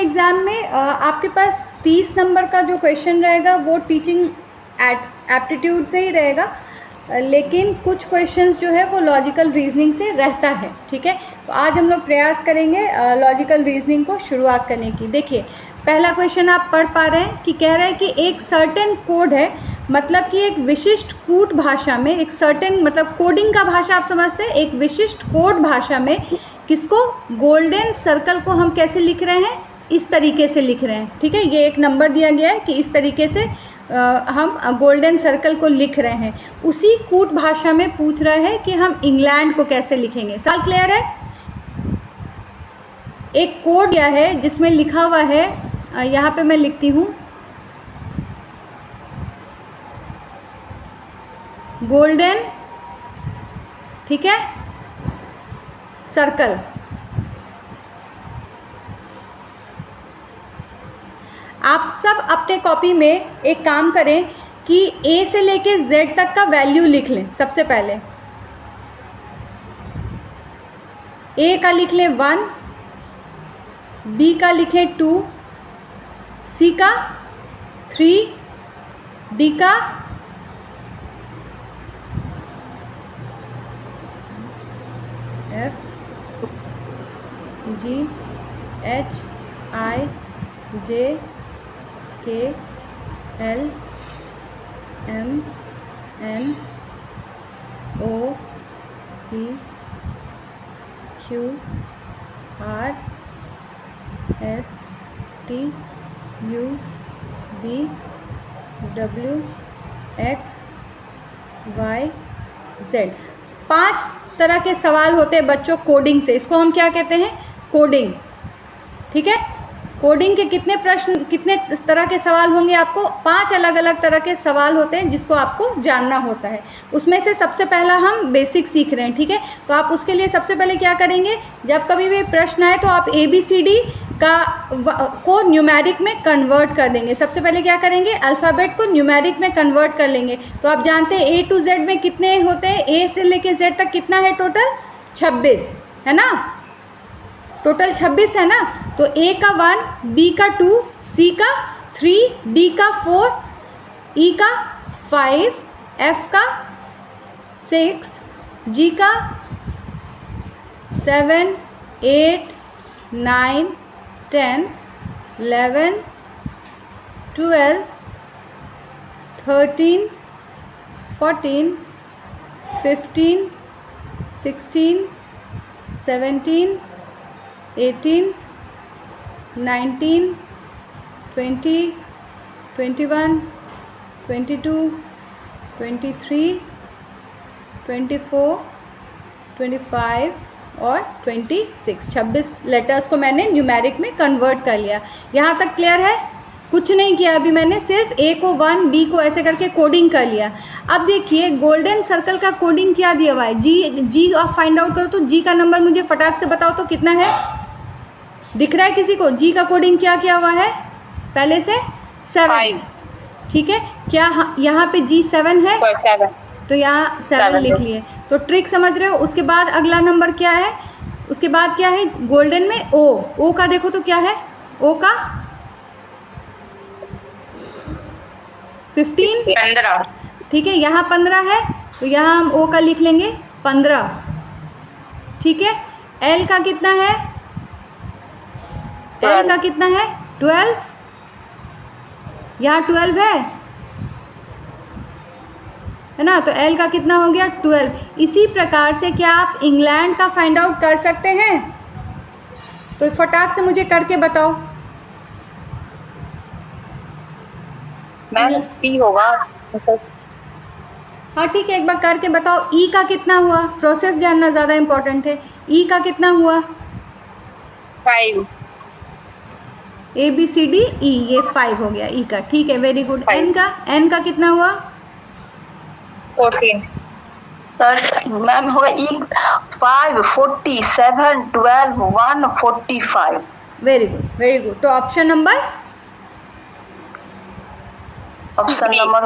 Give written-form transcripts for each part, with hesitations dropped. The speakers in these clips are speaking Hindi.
एग्ज़ाम में आपके पास 30 नंबर का जो क्वेश्चन रहेगा वो टीचिंग एप्टीट्यूड से ही रहेगा, लेकिन कुछ क्वेश्चंस जो है वो लॉजिकल रीजनिंग से रहता है। ठीक है, तो आज हम लोग प्रयास करेंगे लॉजिकल रीजनिंग को शुरुआत करने की। देखिए, पहला क्वेश्चन आप पढ़ पा रहे हैं कि कह रहा है कि एक सर्टेन कोड है, मतलब कि एक विशिष्ट कूट भाषा में, एक सर्टेन मतलब कोडिंग का भाषा आप समझते हैं, एक विशिष्ट कोड भाषा में किसको, गोल्डन सर्कल को हम कैसे लिख रहे हैं, इस तरीके से लिख रहे हैं। ठीक है, ये एक नंबर दिया गया है कि इस तरीके से हम गोल्डन सर्कल को लिख रहे हैं। उसी कूट भाषा में पूछ रहा है कि हम इंग्लैंड को कैसे लिखेंगे। सवाल क्लियर है? एक कोड दिया है जिसमें लिखा हुआ है, यहाँ पे मैं लिखती हूँ, गोल्डन, ठीक है, सर्कल। आप सब अपने कॉपी में एक काम करें कि ए से लेके जेड तक का वैल्यू लिख लें। सबसे पहले ए का लिख लें 1, बी का लिखें 2, सी का 3, डी का F, G, H, I, J, K, L, M, N, O, P, Q, R, S, T, U, V, W, X, Y, Z। 5 तरह के सवाल होते हैं बच्चों कोडिंग से। इसको हम क्या कहते हैं? कोडिंग। ठीक है, कोडिंग के कितने प्रश्न, कितने तरह के सवाल होंगे आपको? 5 अलग अलग तरह के सवाल होते हैं जिसको आपको जानना होता है। उसमें से सबसे पहला हम बेसिक सीख रहे हैं। ठीक है, तो आप उसके लिए सबसे पहले क्या करेंगे, जब कभी भी प्रश्न आए तो आप ABCD को न्यूमेरिक में कन्वर्ट कर देंगे। सबसे पहले क्या करेंगे, अल्फ़ाबेट को न्यूमेरिक में कन्वर्ट कर लेंगे। तो आप जानते हैं A to Z में कितने होते हैं, A से लेके Z तक कितना है टोटल? 26 है ना, टोटल 26 है ना। तो A का 1, B का 2, C का 3, D का 4, E का 5, F का 6, G का 7, 8, 9, 10, 11, 12, 13, 14, 15, 16, 17, 18, 19, 20, 21, 22, 23, 24, 25 और 26। 26 लेटर्स को मैंने न्यूमेरिक में कन्वर्ट कर लिया। यहाँ तक क्लियर है? कुछ नहीं किया अभी मैंने, सिर्फ A को 1, B को ऐसे करके कोडिंग कर लिया। अब देखिए गोल्डन सर्कल का कोडिंग क्या दिया हुआ है, जी आप फाइंड आउट करो। तो जी का नंबर मुझे फटाक से बताओ तो कितना है? दिख रहा है किसी को? जी का कोडिंग क्या किया हुआ है पहले से? 7। ठीक है, क्या यहाँ पे G 7 है? 7। तो यहाँ 7 लिख लिए। तो ट्रिक समझ रहे हो? उसके बाद अगला नंबर क्या है, उसके बाद क्या है गोल्डन में? O का देखो तो क्या है, O का 15। ठीक है, यहाँ 15 है तो यहाँ हम O का लिख लेंगे 15। ठीक है, L का कितना है? L का कितना है? 12। यहाँ 12 है ना, तो L का कितना हो गया? 12। इसी प्रकार से क्या आप इंग्लैंड का फाइंड आउट कर सकते हैं? तो फटाक से मुझे करके बताओ। मैम C होगा। हाँ ठीक है, एक बार करके बताओ। E का कितना हुआ? प्रोसेस जानना ज़्यादा इम्पोर्टेंट है। E का कितना हुआ? 5। ABCDE, ये 5 हो गया E का। ठीक है, वेरी गुड। N का कितना हुआ? 14। सर मैम होगा 5, 47, 12, 1, 45। Very good, very good. तो ऑप्शन नंबर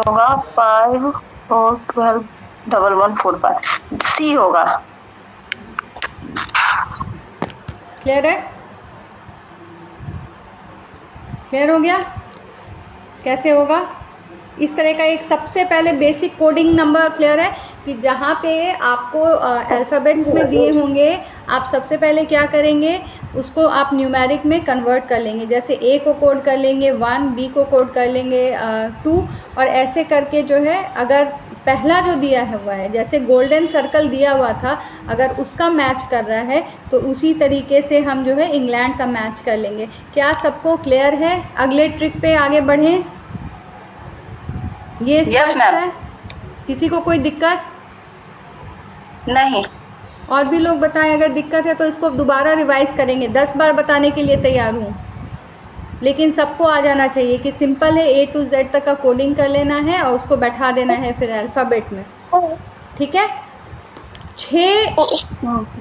होगा 5, 4, 12, 1, 1, 4, 5। सी होगा। क्लियर है? क्लियर हो गया कैसे होगा? इस तरह का एक सबसे पहले बेसिक कोडिंग नंबर क्लियर है कि जहाँ पे आपको अल्फ़ाबेट्स में दिए होंगे, आप सबसे पहले क्या करेंगे, उसको आप न्यूमेरिक में कन्वर्ट कर लेंगे। जैसे ए को कोड कर लेंगे 1, बी को कोड कर लेंगे 2, और ऐसे करके जो है, अगर पहला जो दिया हुआ है, जैसे गोल्डन सर्कल दिया हुआ था, अगर उसका मैच कर रहा है तो उसी तरीके से हम जो है इंग्लैंड का मैच कर लेंगे। क्या सबको क्लियर है? अगले ट्रिक पे आगे बढ़ें। ये स्पष्ट है? किसी को कोई दिक्कत नहीं? और भी लोग बताएं, अगर दिक्कत है तो इसको दोबारा रिवाइज करेंगे। 10 बार बताने के लिए तैयार हूँ, लेकिन सबको आ जाना चाहिए कि सिंपल है, A to Z तक का कोडिंग कर लेना है और उसको बैठा देना है फिर अल्फ़ाबेट में। ठीक है? 6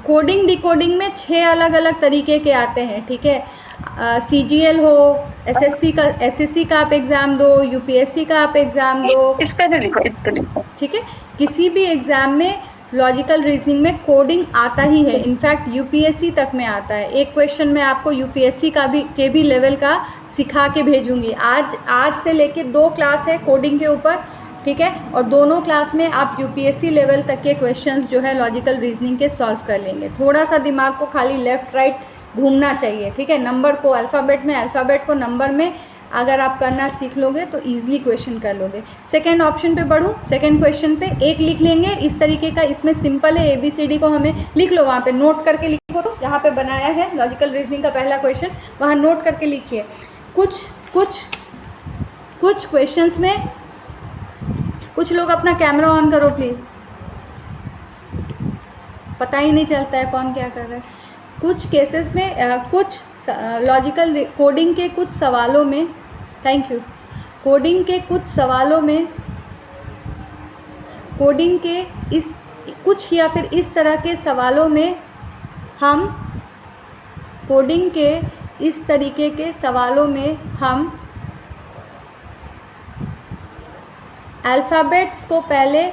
कोडिंग डिकोडिंग में 6 अलग अलग तरीके के आते हैं। ठीक है? CGL हो, SSC का आप एग्ज़ाम दो, UPSC का आप एग्ज़ाम दो, इस पे लिखो। ठीक है? किसी भी एग्ज़ाम में लॉजिकल रीजनिंग में कोडिंग आता ही है। इनफैक्ट UPSC तक में आता है। एक क्वेश्चन मैं आपको UPSC के भी लेवल का सिखा के भेजूँगी। आज से लेके 2 क्लास है कोडिंग के ऊपर, ठीक है? और दोनों क्लास में आप UPSC लेवल तक के क्वेश्चंस जो है लॉजिकल रीजनिंग के सॉल्व कर लेंगे। थोड़ा सा दिमाग को खाली लेफ़्ट राइट घूमना चाहिए, ठीक है? नंबर को अल्फ़ाबेट में, अल्फ़ाबेट को नंबर में अगर आप करना सीख लोगे तो ईजिली क्वेश्चन कर लोगे। सेकंड ऑप्शन पे बढ़ूँ, सेकंड क्वेश्चन पे एक लिख लेंगे इस तरीके का। इसमें सिंपल है, ABCD को हमें लिख लो, वहाँ पे नोट करके लिखो, तो जहाँ पे बनाया है लॉजिकल रीजनिंग का पहला क्वेश्चन, वहाँ नोट करके लिखिए। कुछ क्वेश्चंस में कुछ लोग अपना कैमरा ऑन करो प्लीज़, पता ही नहीं चलता है कौन क्या कर रहा है। कुछ केसेस में कुछ लॉजिकल कोडिंग के कुछ सवालों में, थैंक यू, कोडिंग के कुछ सवालों में कोडिंग के इस कुछ या फिर इस तरह के सवालों में हम कोडिंग के इस तरीके के सवालों में हम अल्फ़ाबेट्स को पहले,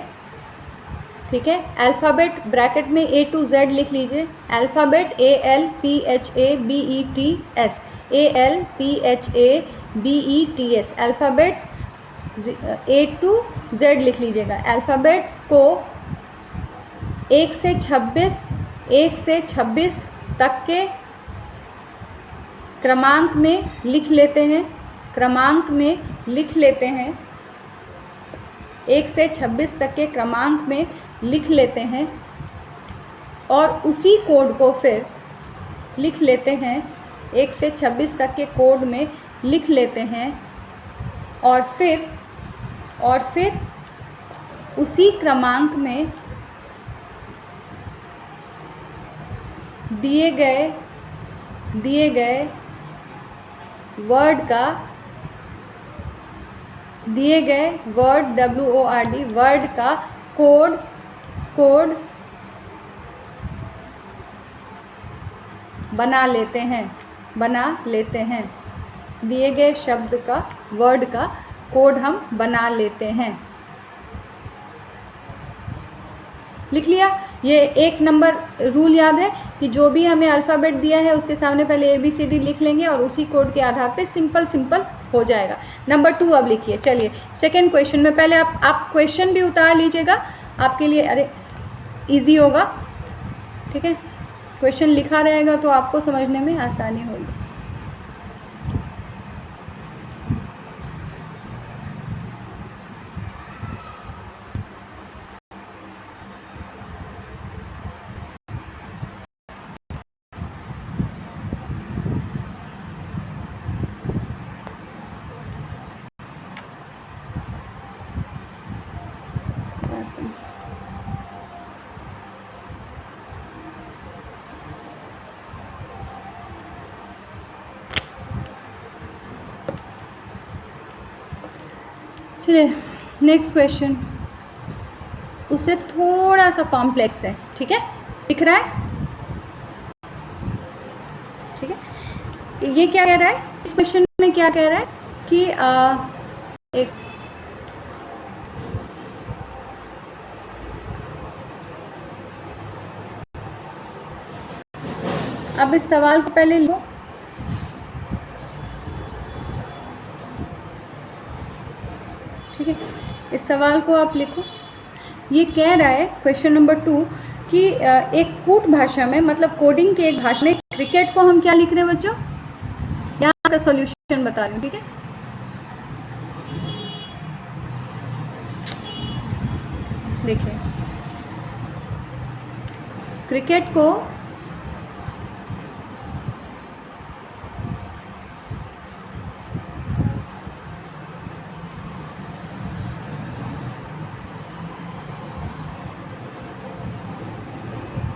ठीक है, अल्फ़ाबेट ब्रैकेट में A to Z लिख लीजिए। Alphabet ALPHABETS, ALPHABETS, alphabets A to Z लिख लीजिएगा। अल्फ़ाबेट्स को 1 से 26 तक के क्रमांक में लिख लेते हैं, 1 से 26 तक के क्रमांक में लिख लेते हैं, और उसी कोड को फिर लिख लेते हैं, 1 से 26 तक के कोड में लिख लेते हैं, और फिर उसी क्रमांक में दिए गए वर्ड WORD वर्ड का कोड बना लेते हैं। दिए गए शब्द का, वर्ड का कोड हम बना लेते हैं। लिख लिया? ये 1 नंबर रूल याद है कि जो भी हमें अल्फ़ाबेट दिया है उसके सामने पहले ABCD लिख लेंगे और उसी कोड के आधार पे सिंपल हो जाएगा। नंबर 2 अब लिखिए। चलिए सेकंड क्वेश्चन में, पहले आप क्वेश्चन भी उतार लीजिएगा, आपके लिए अरे इजी होगा, ठीक है? क्वेश्चन लिखा रहेगा तो आपको समझने में आसानी होगी। चलिए नेक्स्ट क्वेश्चन, उससे थोड़ा सा कॉम्प्लेक्स है, ठीक है? दिख रहा है? ठीक है, ये क्या कह रहा है इस क्वेश्चन में? क्या कह रहा है कि एक अब इस सवाल को पहले लो, ठीक है, इस सवाल को आप लिखो। ये कह रहा है क्वेश्चन नंबर 2 कि एक कूट भाषा में, मतलब कोडिंग के एक भाषा में क्रिकेट को हम क्या लिख रहे हैं बच्चों? यहाँ का सॉल्यूशन बता रही हूँ, ठीक है। देखिए, क्रिकेट को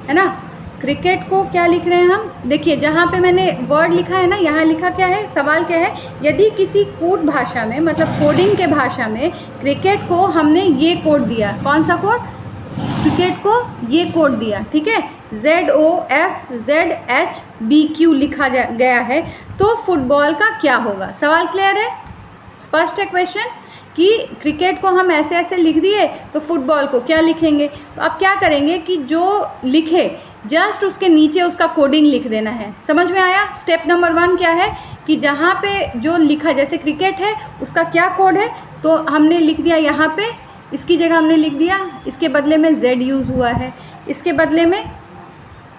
है ना, क्रिकेट को क्या लिख रहे हैं हम? देखिए, जहाँ पे मैंने वर्ड लिखा है ना, यहाँ लिखा क्या है, सवाल क्या है, यदि किसी कोड भाषा में, मतलब कोडिंग के भाषा में क्रिकेट को हमने ये कोड दिया, कौन सा कोड? क्रिकेट को ये कोड दिया, ठीक है, ZOFZHBQ लिखा गया है, तो फुटबॉल का क्या होगा? सवाल क्लियर है, स्पष्ट है क्वेश्चन कि क्रिकेट को हम ऐसे ऐसे लिख दिए तो फुटबॉल को क्या लिखेंगे? तो आप क्या करेंगे कि जो लिखे जस्ट उसके नीचे उसका कोडिंग लिख देना है। समझ में आया? स्टेप नंबर 1 क्या है कि जहाँ पे जो लिखा, जैसे क्रिकेट है उसका क्या कोड है, तो हमने लिख दिया यहाँ पे, इसकी जगह हमने लिख दिया, इसके बदले में Z यूज़ हुआ है, इसके बदले में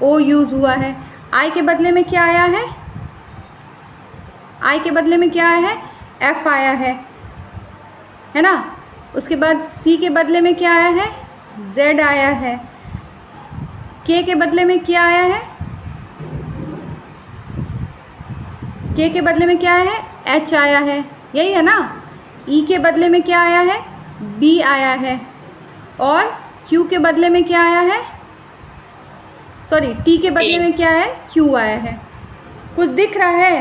O यूज़ हुआ है, I के बदले में क्या आया है? I के बदले में क्या आया है? F आया है ना। उसके बाद C के बदले में क्या आया है? Z आया है। K के बदले में क्या आया है? K के बदले में क्या आया है? H आया है, यही है ना। E के बदले में क्या आया है? B आया है। और Q के बदले में क्या आया है? सॉरी, T के बदले में क्या है? Q आया है। कुछ दिख रहा है?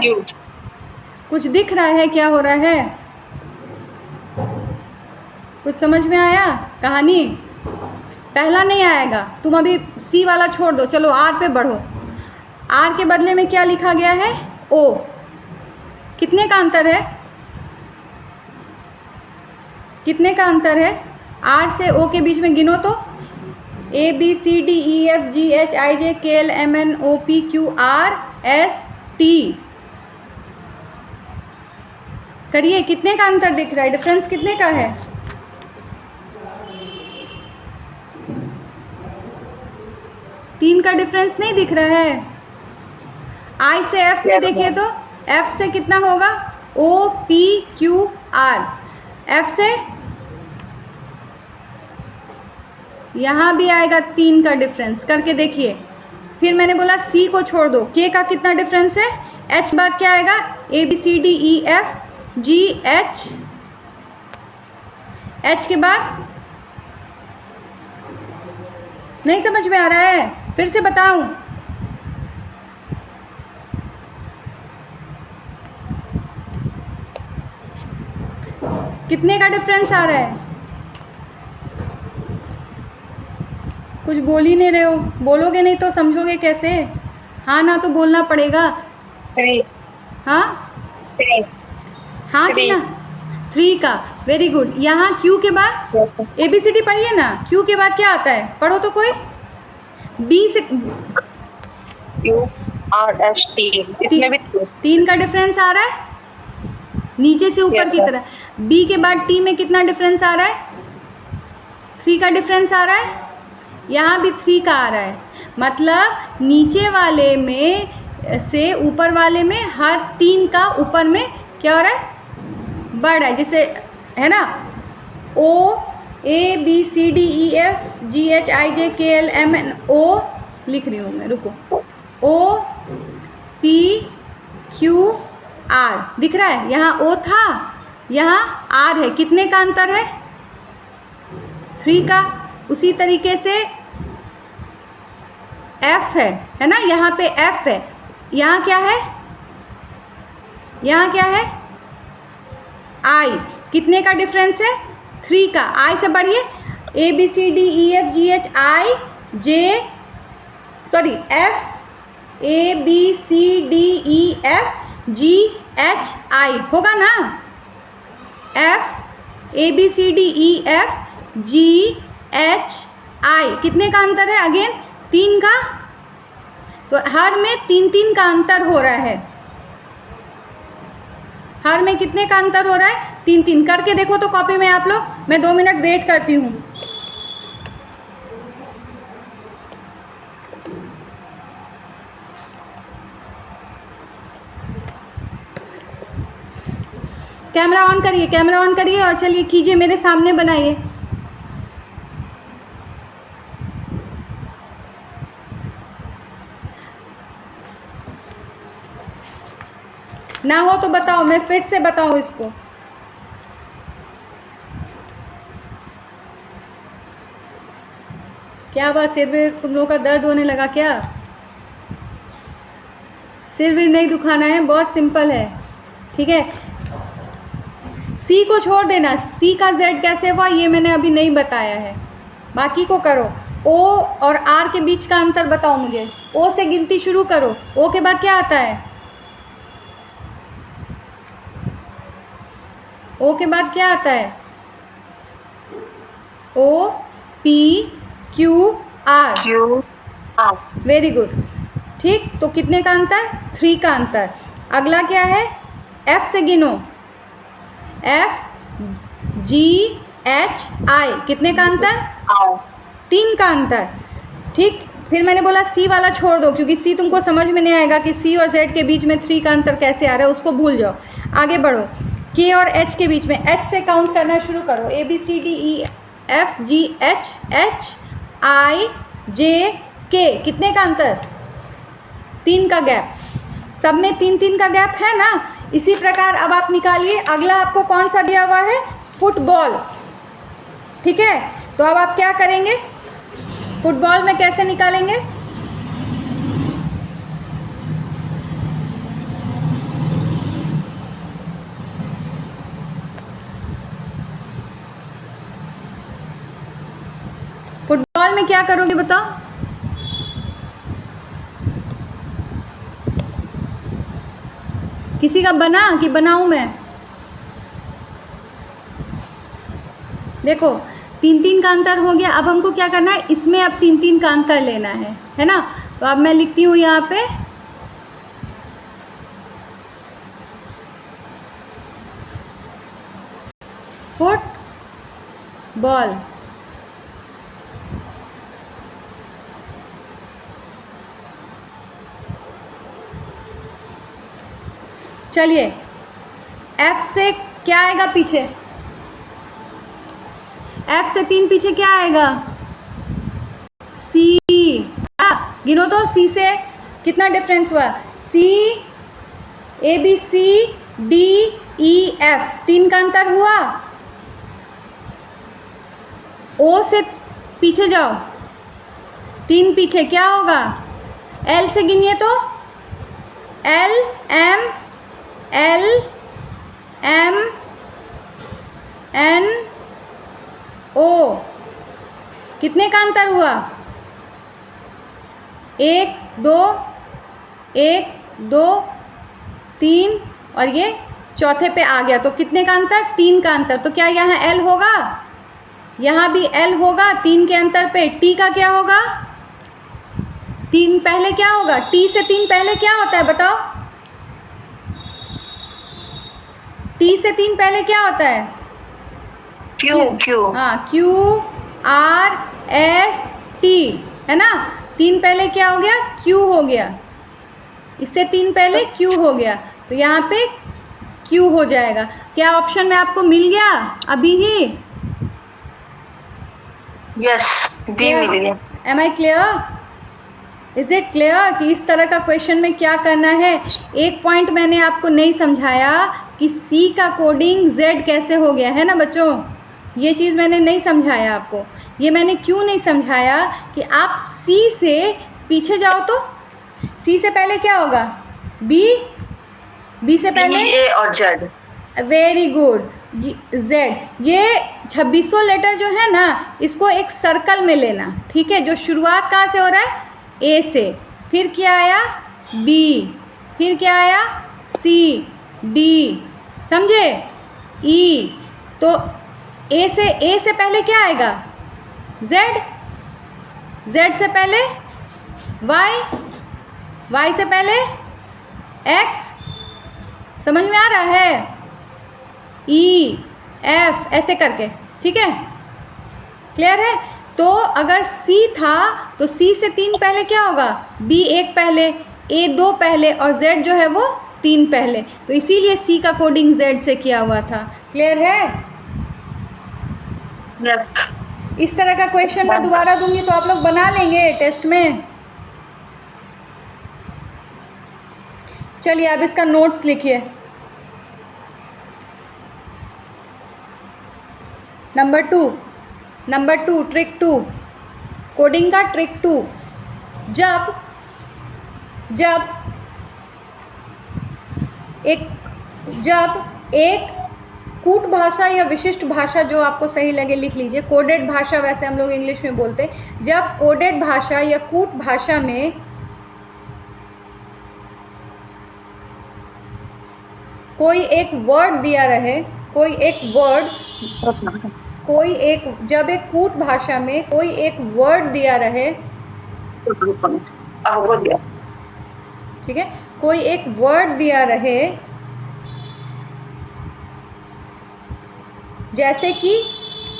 कुछ दिख रहा है? क्या हो रहा है? कुछ समझ में आया कहानी? पहला नहीं आएगा, तुम अभी C वाला छोड़ दो, चलो R पे बढ़ो। R के बदले में क्या लिखा गया है? O। कितने का अंतर है? कितने का अंतर है? R से O के बीच में गिनो तो, ABCDEFGHIJKLMNOPQRST। करिए, कितने का अंतर दिख रहा है? डिफरेंस कितने का है? तीन का डिफरेंस नहीं दिख रहा है? I से F में देखिए तो F से कितना होगा? OPQR। F से यहाँ भी आएगा 3 का डिफरेंस, करके देखिए। फिर मैंने बोला C को छोड़ दो, K का कितना डिफरेंस है? H बाद क्या आएगा? ABCDEFGH। H के बाद नहीं समझ में आ रहा है? फिर से बताऊं? कितने का डिफरेंस आ रहा है? कुछ बोल ही नहीं रहे हो। बोलोगे नहीं तो समझोगे कैसे? हाँ ना तो बोलना पड़ेगा। 3। हाँ हाँ कि ना? 3 का, वेरी गुड। यहाँ Q के बाद ABCD पढ़िए ना। Q के बाद क्या आता है? पढ़ो तो कोई। B से QRST, इसमें भी 3 का डिफरेंस आ रहा है नीचे से ऊपर की तरह। B के बाद T में कितना डिफरेंस आ रहा है? 3 का डिफरेंस आ रहा है। यहाँ भी 3 का आ रहा है। मतलब नीचे वाले में से ऊपर वाले में हर 3 का ऊपर में क्या हो रहा है? बढ़ रहा है। जैसे है ना, OABCDEFGHIJKLMNO लिख रही हूँ मैं, रुको। OPQR दिख रहा है? यहाँ O था, यहाँ R है। कितने का अंतर है? 3 का। उसी तरीके से F है ना, यहाँ पे F है। यहाँ क्या है? यहाँ क्या है? I। कितने का डिफरेंस है? 3 का। I से बढ़िए, F ABCDEFGHI होगा ना? F ABCDEFGHI कितने का अंतर है? अगेन 3 का। तो हर में 3 का अंतर हो रहा है। हर में कितने का अंतर हो रहा है? तीन तीन करके देखो तो कॉपी में आप लोग। मैं 2 मिनट वेट करती हूँ। कैमरा ऑन करिए, कैमरा ऑन करिए और चलिए कीजिए, मेरे सामने बनाइए। ना हो तो बताओ, मैं फिर से बताऊँ इसको। क्या हुआ, सिर में तुम लोगों का दर्द होने लगा क्या? सिर भी नहीं दुखाना है, बहुत सिंपल है, ठीक है। सी को छोड़ देना, सी का जेड कैसे हुआ ये मैंने अभी नहीं बताया है, बाकी को करो। ओ और आर के बीच का अंतर बताओ मुझे। ओ से गिनती शुरू करो, ओ के बाद क्या आता है? ओ के बाद क्या आता है? O P Q R. Q R. Very good, ठीक। तो कितने का अंतर? 3 का अंतर। अगला क्या है? एफ से गिनो, एफ जी एच आई, कितने का अंतर? 3 का अंतर, ठीक। फिर मैंने बोला सी वाला छोड़ दो, क्योंकि सी तुमको समझ में नहीं आएगा कि सी और जेड के बीच में 3 का अंतर कैसे आ रहा है, उसको भूल जाओ। आगे बढ़ो, के और एच के बीच में, एच से काउंट करना शुरू करो। A B C D E F G H, H I J K, कितने का अंतर? 3 का गैप। सब में 3 3 का गैप है ना। इसी प्रकार अब आप निकालिए। अगला आपको कौन सा दिया हुआ है? फुटबॉल, ठीक है। तो अब आप क्या करेंगे? फुटबॉल में कैसे निकालेंगे? फुटबॉल में क्या करोगे बताओ? किसी का बना कि बनाऊं मैं? देखो 3 3 का अंतर हो गया। अब हमको क्या करना है? इसमें अब 3 3 का अंतर लेना है ना। तो अब मैं लिखती हूँ यहाँ पे फुटबॉल। चलिए, एफ से क्या आएगा पीछे? एफ से 3 पीछे क्या आएगा? सी। गिनो तो, सी से कितना डिफरेंस हुआ? C, A B C D E F, 3 का अंतर हुआ। ओ से पीछे जाओ, 3 पीछे क्या होगा? एल से गिनिए तो, L M L M N O, कितने का अंतर हुआ? 1 2 1 2 3 और ये चौथे पे आ गया। तो कितने का अंतर? 3 का अंतर। तो क्या यहाँ एल होगा? यहाँ भी एल होगा 3 के अंतर पे। टी का क्या होगा? 3 पहले क्या होगा? टी से 3 पहले क्या होता है बताओ? टी से 3 पहले क्या होता है? क्यू। क्यू, हाँ, क्यू आर एस टी, है ना। 3 पहले क्या हो गया? क्यू हो गया। इससे 3 पहले क्यू हो गया, तो यहाँ पे क्यू हो जाएगा। क्या ऑप्शन में आपको मिल गया अभी ही? यस, डी मिल गया। Am I clear? Is it clear कि इस तरह का क्वेश्चन में क्या करना है? एक पॉइंट मैंने आपको नहीं समझाया कि सी का कोडिंग जेड कैसे हो गया, है ना बच्चों। ये चीज़ मैंने नहीं समझाया आपको। ये मैंने क्यों नहीं समझाया कि आप सी से पीछे जाओ तो सी से पहले क्या होगा? बी, बी से पहले ए और जेड। Very good, Z. ये 2600 लेटर जो है ना, इसको एक सर्कल में लेना, ठीक है। जो शुरुआत कहाँ से हो रहा है? ए से, फिर क्या आया? बी, फिर क्या आया? सी, डी, समझे? ई। तो ए से पहले क्या आएगा? जेड, जेड से पहले वाई, वाई से पहले एक्स। समझ में आ रहा है? ई एफ ऐसे करके, ठीक है, क्लियर है। तो अगर सी था तो सी से 3 पहले क्या होगा, बी 1 पहले, ए 2 पहले और जेड जो है वो 3 पहले, तो इसीलिए सी का कोडिंग जेड से किया हुआ था। क्लियर है? यस। इस तरह का क्वेश्चन मैं दोबारा दूंगी तो आप लोग बना लेंगे टेस्ट में। चलिए अब इसका नोट्स लिखिए। नंबर टू ट्रिक 2, कोडिंग का ट्रिक 2, जब एक कूट भाषा या विशिष्ट भाषा, जो आपको सही लगे लिख लीजिए, कोडेड भाषा वैसे हम लोग इंग्लिश में बोलते हैं, जब कोडेड भाषा या कूट भाषा में कोई एक वर्ड दिया रहे, जब एक कूट भाषा में कोई एक वर्ड दिया रहे, ठीक है, कोई एक वर्ड दिया रहे, जैसे कि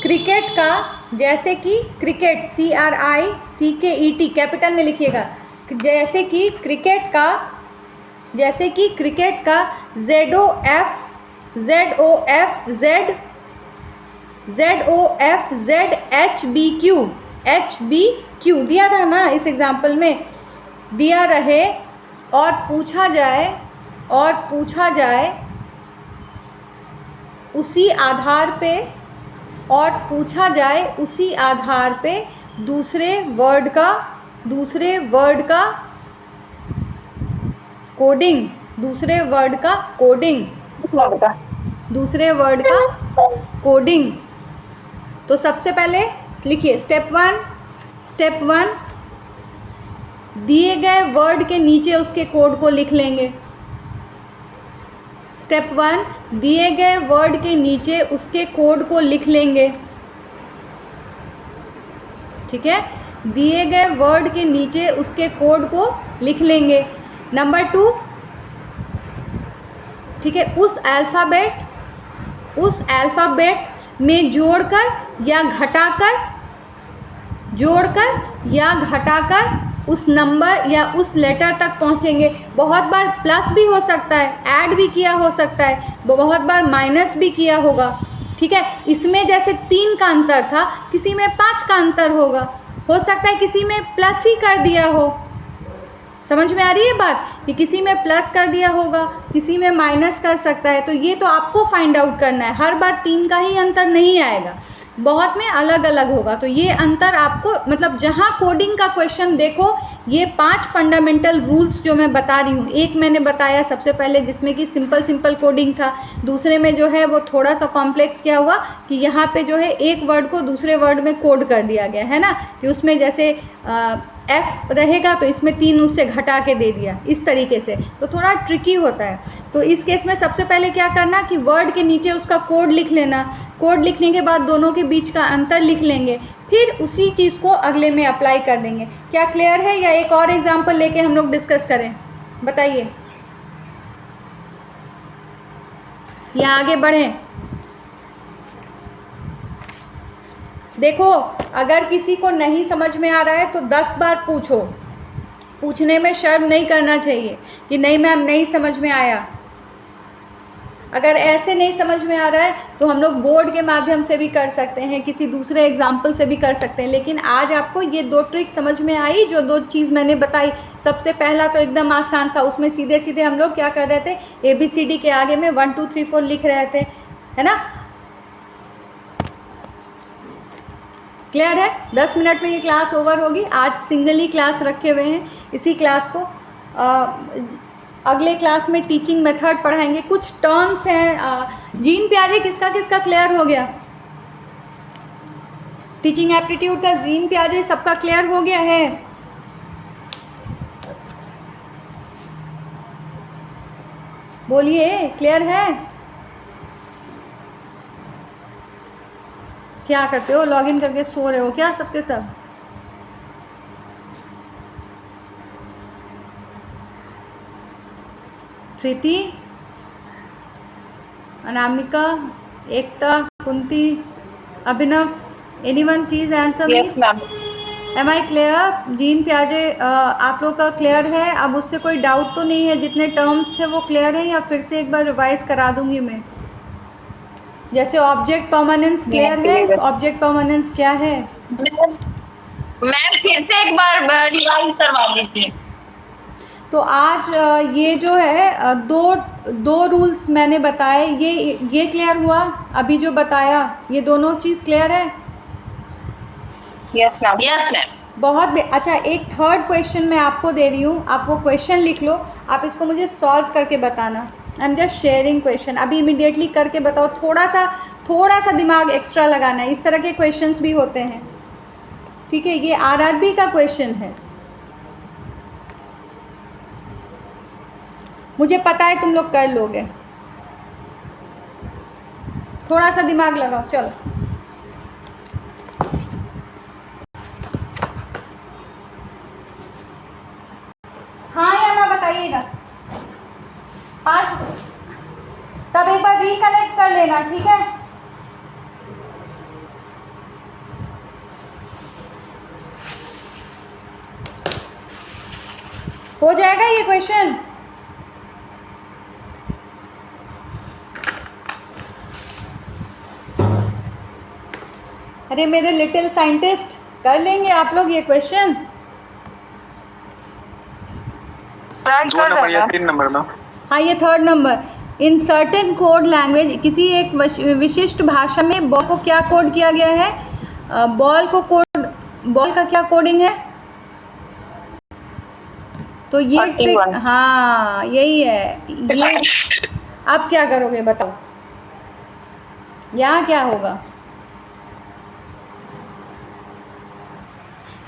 क्रिकेट CRICKET कैपिटल में लिखिएगा, जैसे कि क्रिकेट का HBQ दिया था ना, इस एग्जाम्पल में दिया रहे और पूछा जाए उसी आधार पे दूसरे वर्ड का कोडिंग। तो सबसे पहले लिखिए स्टेप वन, दिए गए वर्ड के नीचे उसके कोड को लिख लेंगे। स्टेप 1, दिए गए वर्ड के नीचे उसके कोड को लिख लेंगे, ठीक है, दिए गए वर्ड के नीचे उसके कोड को लिख लेंगे। नंबर 2, ठीक है, उस अल्फ़ाबेट में जोड़कर या घटाकर उस नंबर या उस लेटर तक पहुंचेंगे। बहुत बार प्लस भी हो सकता है, ऐड भी किया हो सकता है, बहुत बार माइनस भी किया होगा, ठीक है। इसमें जैसे 3 का अंतर था, किसी में 5 का अंतर हो सकता है किसी में प्लस ही कर दिया हो। समझ में आ रही है बात, कि किसी में प्लस कर दिया होगा, किसी में माइनस कर सकता है। तो ये तो आपको फाइंड आउट करना है, हर बार 3 का ही अंतर नहीं आएगा, बहुत में अलग अलग होगा। तो ये अंतर आपको, मतलब जहाँ कोडिंग का क्वेश्चन देखो, ये 5 फंडामेंटल रूल्स जो मैं बता रही हूँ, एक मैंने बताया सबसे पहले जिसमें कि सिंपल कोडिंग था, दूसरे में जो है वो थोड़ा सा कॉम्प्लेक्स क्या हुआ कि यहाँ पे जो है एक वर्ड को दूसरे वर्ड में कोड कर दिया गया है ना, कि उसमें जैसे F रहेगा तो इसमें 3 उससे घटा के दे दिया, इस तरीके से, तो थोड़ा ट्रिकी होता है। तो इस केस में सबसे पहले क्या करना कि वर्ड के नीचे उसका कोड लिख लेना, कोड लिखने के बाद दोनों के बीच का अंतर लिख लेंगे, फिर उसी चीज़ को अगले में अप्लाई कर देंगे। क्या क्लियर है, या एक और एग्जाम्पल लेके हम लोग डिस्कस करें, बताइए, या आगे बढ़ें? देखो, अगर किसी को नहीं समझ में आ रहा है तो 10 बार पूछो, पूछने में शर्म नहीं करना चाहिए कि नहीं मैम नहीं समझ में आया। अगर ऐसे नहीं समझ में आ रहा है तो हम लोग बोर्ड के माध्यम से भी कर सकते हैं, किसी दूसरे एग्जाम्पल से भी कर सकते हैं, लेकिन आज आपको ये 2 ट्रिक समझ में आई, जो 2 चीज़ मैंने बताई। सबसे पहला तो एकदम आसान था, उसमें सीधे सीधे हम लोग क्या कर रहे थे, ABCD के आगे में 1 2 3 4 लिख रहे थे, है ना। क्लियर है? 10 मिनट में ये क्लास ओवर होगी। आज सिंगल ही क्लास रखे हुए हैं, इसी क्लास को अगले क्लास में टीचिंग मेथड पढ़ाएंगे। कुछ टर्म्स हैं, जीन प्याजे किसका किसका क्लियर हो गया? टीचिंग एप्टीट्यूड का जीन प्याजे सबका क्लियर हो गया है? बोलिए, क्लियर है? क्या करते हो, लॉगिन करके सो रहे हो क्या सबके सब? Preeti, Anamika, Ekta, Kunti, Abhinav, anyone please answer me. Yes ma'am. Am I clear? Jean प्याजे आप लोग का क्लियर है? अब उससे कोई डाउट तो नहीं है? जितने टर्म्स थे वो क्लियर है या फिर से एक बार रिवाइज करा दूंगी मैं? जैसे ऑब्जेक्ट परमानेंस क्लियर है? ऑब्जेक्ट परमानेंस क्या है? मैम फिर से एक बार रिवाइज करवा दीजिए। तो आज ये जो है दो रूल्स मैंने बताए, ये क्लियर हुआ? अभी जो बताया ये दोनों चीज़ क्लियर है? Yes ma'am. Yes ma'am. बहुत अच्छा। एक थर्ड क्वेश्चन मैं आपको दे रही हूँ, आप वो क्वेश्चन लिख लो, आप इसको मुझे सॉल्व करके बताना। I am just sharing question, अभी इमीडिएटली करके बताओ। थोड़ा सा दिमाग एक्स्ट्रा लगाना है, इस तरह के क्वेश्चंस भी होते हैं, ठीक है? ये आरआरबी का क्वेश्चन है, मुझे पता है तुम लोग कर लोगे। थोड़ा सा दिमाग लगाओ, चलो। हाँ या ना बताइएगा। 5 तब एक बार रिकनेक्ट कर लेना, ठीक है? हो जाएगा ये क्वेश्चन? अरे मेरे लिटिल साइंटिस्ट, कर लेंगे आप लोग ये क्वेश्चन? 2 नंबर या 3 नंबर में? हाँ, ये third number. In certain code language, किसी एक विशिष्ट भाषा में बॉल को क्या कोड किया गया है? बॉल का क्या कोडिंग है? तो ये ट्रिक, हाँ यही है ये। अब क्या करोगे बताओ, यहाँ क्या होगा?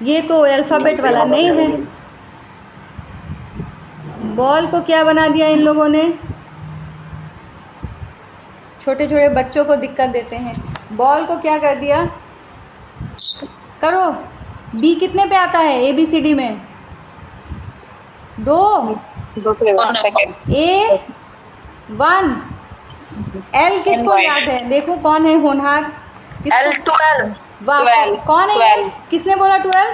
ये तो अल्फ़ाबेट वाला नहीं है। बॉल को क्या बना दिया इन लोगों ने? छोटे छोटे बच्चों को दिक्कत देते हैं। बॉल को क्या कर दिया? करो। बी कितने पे आता है ABCD में? 2, A 1। L किसको याद है? देखो कौन है होनहार? L 12। वाह, कौन है ये? किसने बोला 12?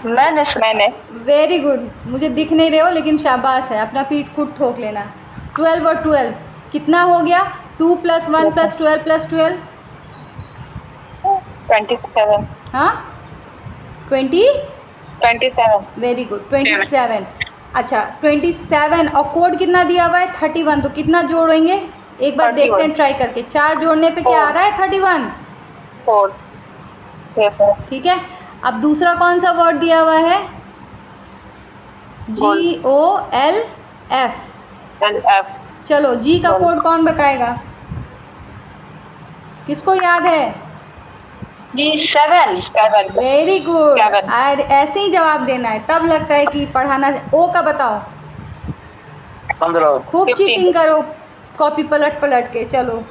मैंने। Very good. मुझे दिख नहीं रहे हो लेकिन शाबाश है, अपना पीठ खुद ठोक लेना। 12 और 12 कितना हो गया? 2 + 1 + 12 + 12 27। हाँ 27। 27। Very good, 27। अच्छा 27 और कोड कितना दिया हुआ है? 31। तो कितना जोड़ेंगे एक बार 31। देखते हैं ट्राई करके। 4 जोड़ने पे क्या आ रहा है? 31। 4। ठीक है। अब दूसरा कौन सा वर्ड दिया हुआ है? GOLF। चलो जी का कोड कौन बताएगा? किसको याद है? G7। Very good. ऐसे ही जवाब देना है, तब लगता है कि पढ़ाना। ओ का बताओ। 15। खूब चीटिंग करो कॉपी पलट के। चलो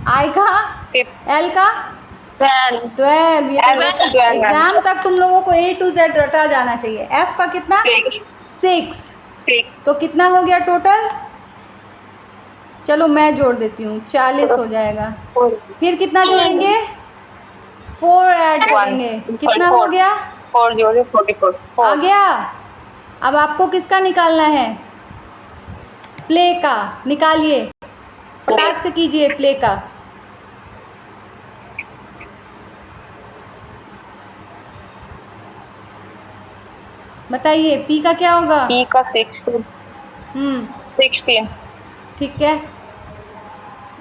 आई का? L का? 12। एग्जाम तक तुम लोगों को A to Z रटा जाना चाहिए। F का कितना? 6। तो कितना हो गया टोटल? चलो मैं जोड़ देती हूँ, 40 हो जाएगा। फिर कितना जोड़ेंगे? 4 ऐड करेंगे। कितना हो गया? 4 जोड़े 44। आ गया। अब आपको किसका निकालना है? प्ले का। निकालिए, फटाक से कीजिए प्ले का। बताइए P का क्या होगा? P का 16। 16। ठीक है।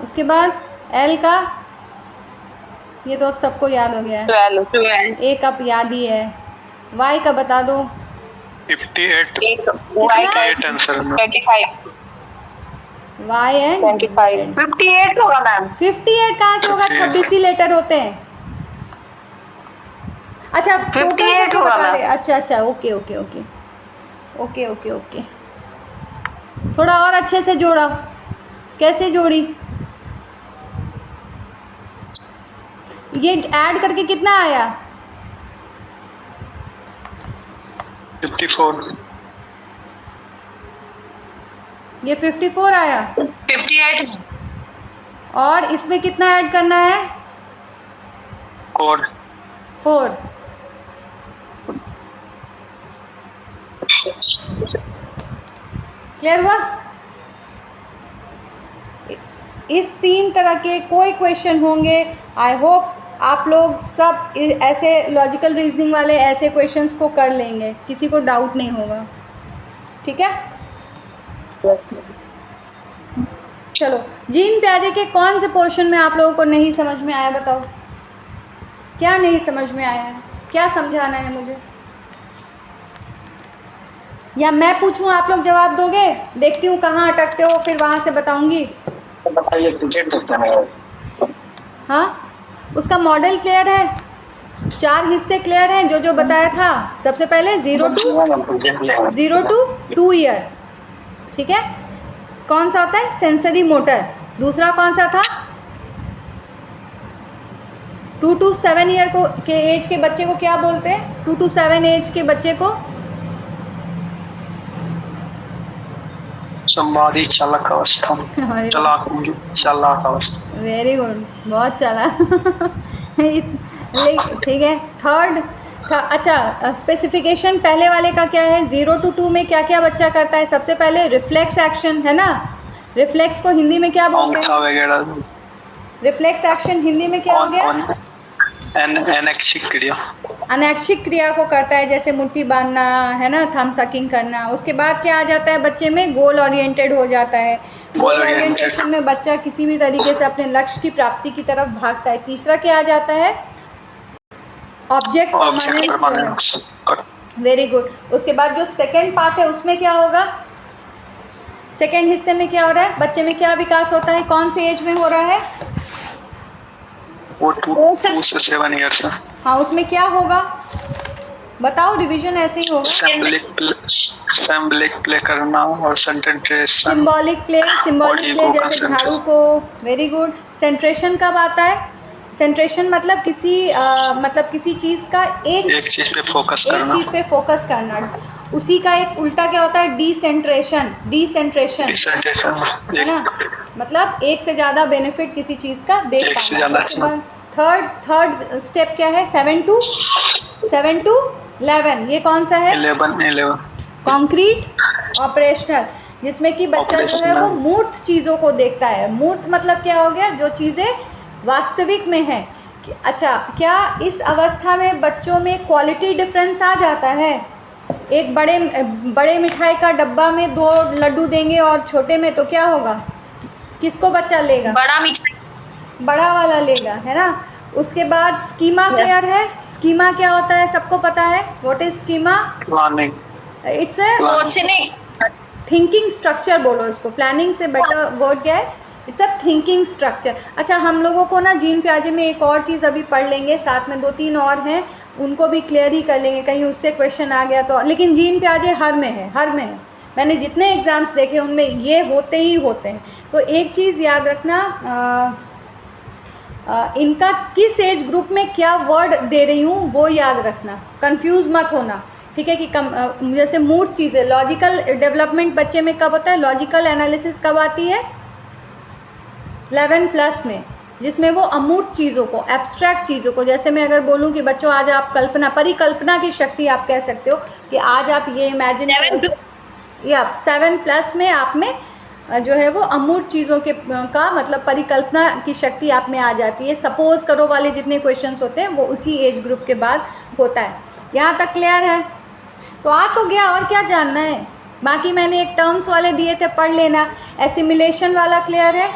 उसके बाद L का? ये तो अब सबको याद हो गया है। 12। एक अब याद ही है। Y का बता दो। 58। Y का 25। Y and 25। 58 होगा मैम। 58 कहाँ से होगा? 26 ही लेटर होते हैं। अच्छा टोटल करके बता रहे। अच्छा ओके। थोड़ा और अच्छे से जोड़ा। कैसे जोड़ी? ये ऐड करके कितना आया? 54। ये 54 आया। 54 58 और इसमें कितना ऐड करना है? कोड 4। क्लियर हुआ? इस 3 तरह के कोई क्वेश्चन होंगे। आई होप आप लोग सब ऐसे लॉजिकल रीजनिंग वाले ऐसे क्वेश्चंस को कर लेंगे, किसी को डाउट नहीं होगा। ठीक है, चलो जीन प्याजे के कौन से पोर्शन में आप लोगों को नहीं समझ में आया? बताओ क्या नहीं समझ में आया है, क्या समझाना है मुझे? या मैं पूछूं आप लोग जवाब दोगे? देखती हूँ कहाँ अटकते हो, फिर वहाँ से बताऊंगी। हाँ, उसका मॉडल क्लियर है, 4 हिस्से क्लियर हैं जो जो बताया था। सबसे पहले 0 to 2 ईयर, ठीक है। कौन सा होता है? Sensory motor. दूसरा कौन सा था? 2 to 7 ईयर को के एज के बच्चे को क्या बोलते हैं? 2 to 7 एज के बच्चे को संवादी चालक अवस्था, चालाक अवस्था। वेरी गुड, बहुत चला। ठीक है। थर्ड था, अच्छा स्पेसिफिकेशन पहले वाले का क्या है? 0 to 2 में क्या क्या बच्चा करता है? सबसे पहले रिफ्लेक्स एक्शन है ना। रिफ्लेक्स को हिंदी में क्या बोलते हैं? रिफ्लेक्स एक्शन हिंदी में क्या हो गया? अनैच्छिक क्रिया। अनैच्छिक क्रिया को करता है, जैसे मुट्ठी बांधना है ना, थम सकिंग करना। उसके बाद क्या आ जाता है बच्चे में? गोल ओरिएंटेड हो जाता है। गोल ओरिएंटेशन में बच्चा किसी भी तरीके से अपने लक्ष्य की प्राप्ति की तरफ भागता है। तीसरा क्या आ जाता है? Object permanence. Very good. उसके बाद जो सेकेंड पार्ट है उसमें क्या होगा? सेकेंड हिस्से में क्या हो रहा है? बच्चे में क्या विकास होता है? कौन से एज में हो रहा है? वो 2 से 7 ईयर से। हाँ, उसमें क्या होगा बताओ? रिवीजन ऐसे ही होगा। सिंबॉलिक प्ले करना और सेंट्रेशन। सिंबॉलिक प्ले जैसे झाड़ू को। Very good. सेंट्रेशन कब आता है? सेंट्रेशन मतलब किसी चीज़ का एक चीज़ पे फोकस करना। उसी का एक उल्टा क्या होता है? डिसेंट्रेशन है ना, मतलब एक से ज़्यादा बेनिफिट किसी चीज़ का देख पाना। थर्ड स्टेप क्या है? 7 to 11। ये कौन सा है? 11 कॉन्क्रीट ऑपरेशनल, जिसमें कि बच्चा जो है वो मूर्त चीज़ों को देखता है। मूर्त मतलब क्या हो गया? जो चीज़ें वास्तविक में है। अच्छा, क्या इस अवस्था में बच्चों में क्वालिटी डिफरेंस आ जाता है? एक बड़े मिठाई का डब्बा में 2 लड्डू देंगे और छोटे में तो क्या होगा? किसको बच्चा लेगा? बड़ा वाला लेगा, है ना। उसके बाद स्कीमा क्लियर है? स्कीमा क्या होता है? सबको पता है। What is schema? Planning. It's a thinking structure बोलो इसको। प्लानिंग से बेटर वर्ड क्या है? It's a thinking structure. अच्छा, हम लोगों को ना जीन प्याजे में एक और चीज़ अभी पढ़ लेंगे, साथ में 2-3 और हैं, उनको भी क्लियर ही कर लेंगे, कहीं उससे क्वेश्चन आ गया तो। लेकिन जीन प्याजे हर में है। मैंने जितने एग्ज़ाम्स देखे उनमें ये होते ही होते हैं। तो एक चीज़ याद रखना, इनका किस एज ग्रुप में क्या वर्ड दे रही हूँ वो याद रखना, कंफ्यूज मत होना। ठीक है कि जैसे मूर्त चीज़ें, लॉजिकल डेवलपमेंट बच्चे में कब होता है? लॉजिकल एनालिसिस कब आती है? 11+ में, जिसमें वो अमूर्त चीज़ों को, एब्स्ट्रैक्ट चीज़ों को, जैसे मैं अगर बोलूँ कि बच्चों आज आप परिकल्पना की शक्ति आप कह सकते हो कि आज आप ये इमेजिन, या 7+ में आप में जो है वो अमूर्त चीज़ों के का मतलब परिकल्पना की शक्ति आप में आ जाती है। सपोज करो वाले जितने क्वेश्चंस होते हैं वो उसी एज ग्रुप के बाद होता है। यहाँ तक क्लियर है? तो आ तो गया, और क्या जानना है? बाकी मैंने एक टर्म्स वाले दिए थे, पढ़ लेना। एसिमिलेशन वाला क्लियर है?